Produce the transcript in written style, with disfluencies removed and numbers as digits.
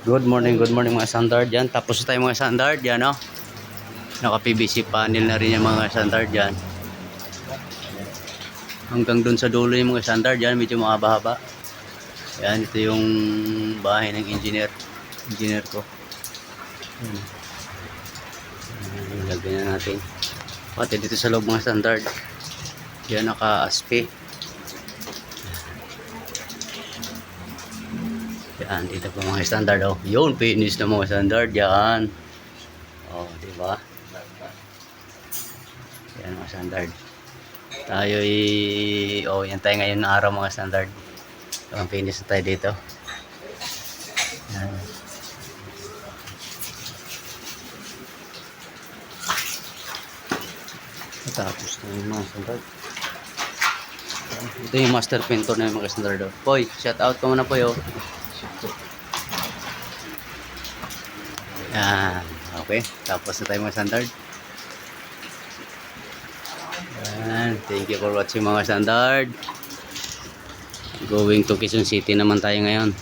Good morning mga standard yan. Tapos tayo mga standard yan, no? Naka-PVC panel na rin yung mga standard yan. Hanggang dun sa dulo yung mga standard yan, medyo mahaba-haba. Yan, ito yung bahay ng engineer ko. Lagyan na natin. Pati dito sa loob mga standard. Yan, naka-aspe. Yan, dito po mga standard, oh. Yun, finish na mga standard, yan. Oh, di ba? Yan mga standard. Tayo yan tayo ngayon na araw mga standard. Ang finish na tayo dito. Yan. Tapos na yung mga standard. Ito yung master painter na yung mga standard. Poy, shout out ko muna po yo. Yan. Okay. Tapos na tayo mga standard. Yan. Thank you for watching mga standard. Going to Quezon City naman tayo ngayon.